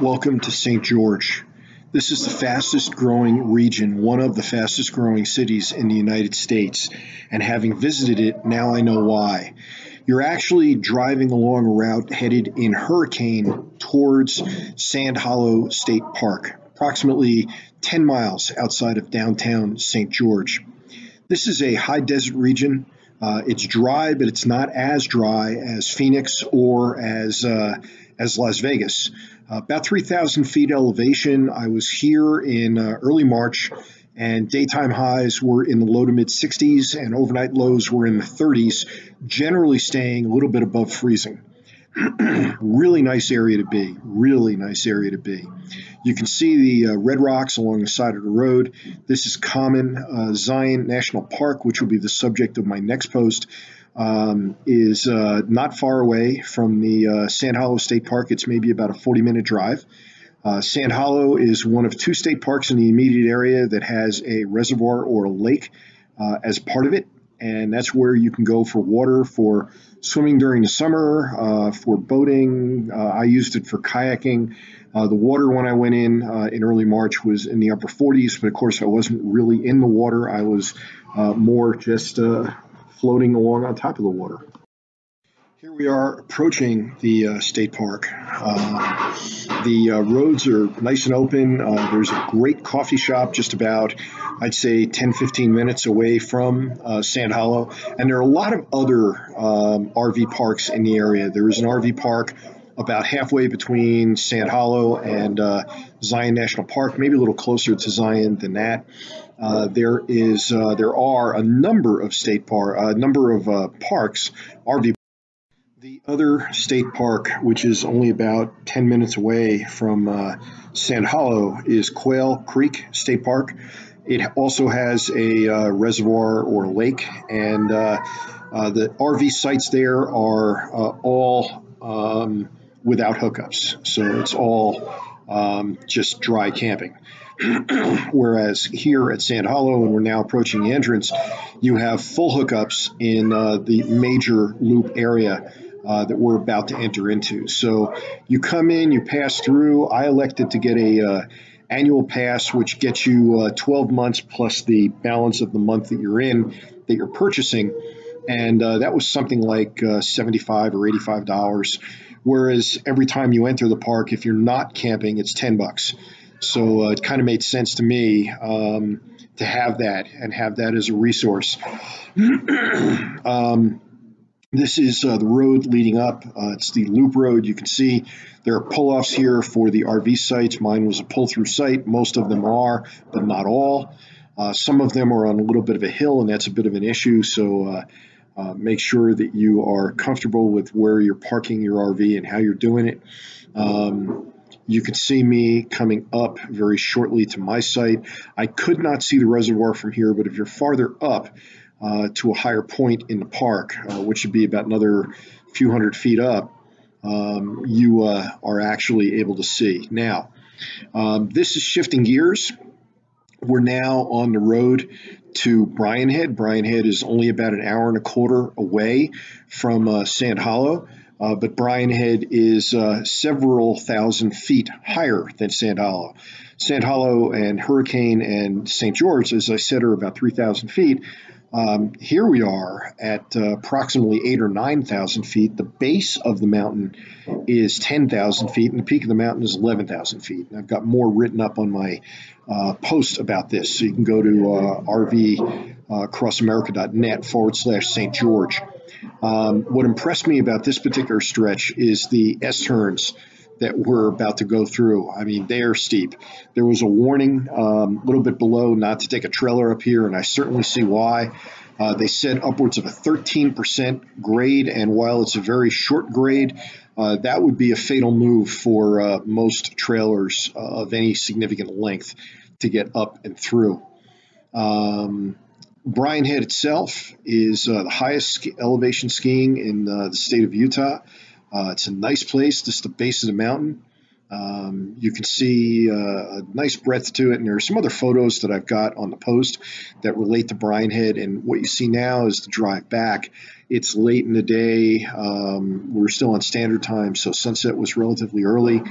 Welcome to St. George. This is the fastest growing region, one of the fastest growing cities in the United States, and having visited it, now I know why. You're actually driving along a route headed in hurricane towards Sand Hollow State Park, approximately 10 miles outside of downtown St. George. This is a high desert region. It's dry, but it's not as dry as Phoenix or as Las Vegas. About 3,000 feet elevation. I was here in early March, and daytime highs were in the low to mid 60s, and overnight lows were in the 30s, generally staying a little bit above freezing. Really nice area to be. Really nice area to be. You can see the red rocks along the side of the road. This is common. Zion National Park, which will be the subject of my next post, is not far away from the Sand Hollow State Park. It's maybe about a 40-minute drive. Sand Hollow is one of two state parks in the immediate area that has a reservoir or a lake as part of it. And that's where you can go for water, for swimming during the summer, for boating. I used it for kayaking. The water when I went in early March was in the upper 40s, but of course I wasn't really in the water. I was more just floating along on top of the water. Here we are approaching the state park. The roads are nice and open. There's a great coffee shop just about, I'd say, 10-15 minutes away from Sand Hollow. And there are a lot of other RV parks in the area. There is an RV park about halfway between Sand Hollow and Zion National Park, maybe a little closer to Zion than that. There are a number of parks, RV. The other state park, which is only about 10 minutes away from Sand Hollow, is Quail Creek State Park. It also has a reservoir or lake, and the RV sites there are all without hookups, so it's all just dry camping. Whereas here at Sand Hollow, and we're now approaching the entrance, you have full hookups in the major loop area that we're about to enter into. So you come in, you pass through. I elected to get a annual pass, which gets you 12 months plus the balance of the month that you're purchasing, and that was something like $75 or $85. Whereas every time you enter the park, if you're not camping, it's $10. So it kind of made sense to me to have that and have that as a resource. This is the road leading up. It's the loop road. You can see there are pull-offs here for the RV sites. Mine was a pull-through site. Most of them are, but not all. Some of them are on a little bit of a hill, and that's a bit of an issue. So make sure that you are comfortable with where you're parking your RV and how you're doing it. You can see me coming up very shortly to my site. I could not see the reservoir from here, but if you're farther up to a higher point in the park, which would be about another few hundred feet up, you are actually able to see. Now, this is shifting gears. We're now on the road to Brian Head. Brian Head is only about an hour and a quarter away from Sand Hollow. But Brian Head is several thousand feet higher than Sand Hollow. Sand Hollow and Hurricane and St. George, as I said, are about 3,000 feet. Here we are at approximately 8,000 or 9,000 feet. The base of the mountain is 10,000 feet, and the peak of the mountain is 11,000 feet. And I've got more written up on my post about this, so you can go to rvcrossamerica.net/St. George. What impressed me about this particular stretch is the S-turns that we're about to go through. I mean, they are steep. There was a warning a little bit below not to take a trailer up here, and I certainly see why. They said upwards of a 13% grade, and while it's a very short grade, that would be a fatal move for most trailers of any significant length to get up and through. Brian Head itself is the highest elevation skiing in the state of Utah. It's a nice place. This is the base of the mountain. You can see a nice breadth to it, and there are some other photos that I've got on the post that relate to Brian Head. And what you see now is the drive back. It's late in the day. We're still on standard time, so sunset was relatively early,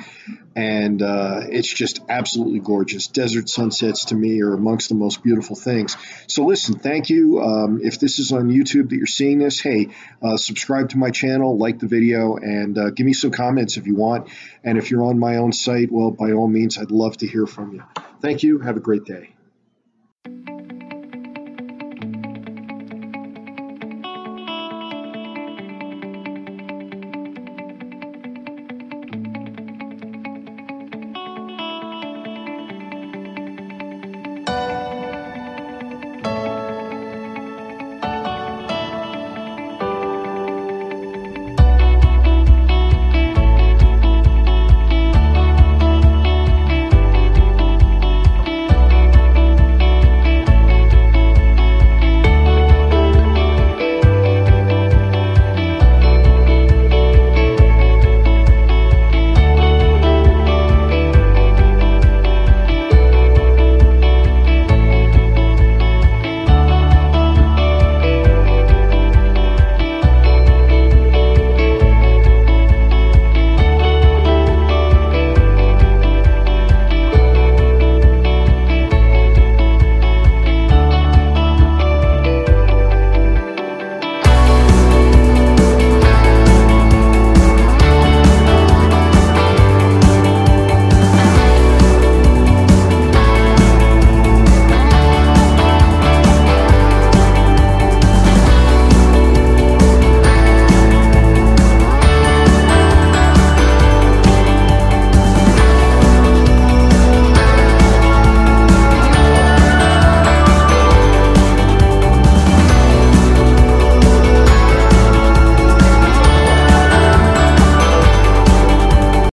and it's just absolutely gorgeous. Desert sunsets to me are amongst the most beautiful things. So listen, thank you. If this is on YouTube that you're seeing this, hey, subscribe to my channel, like the video, and give me some comments if you want. And if you're on my own site, well, by all means, I'd love to hear from you. Thank you. Have a great day.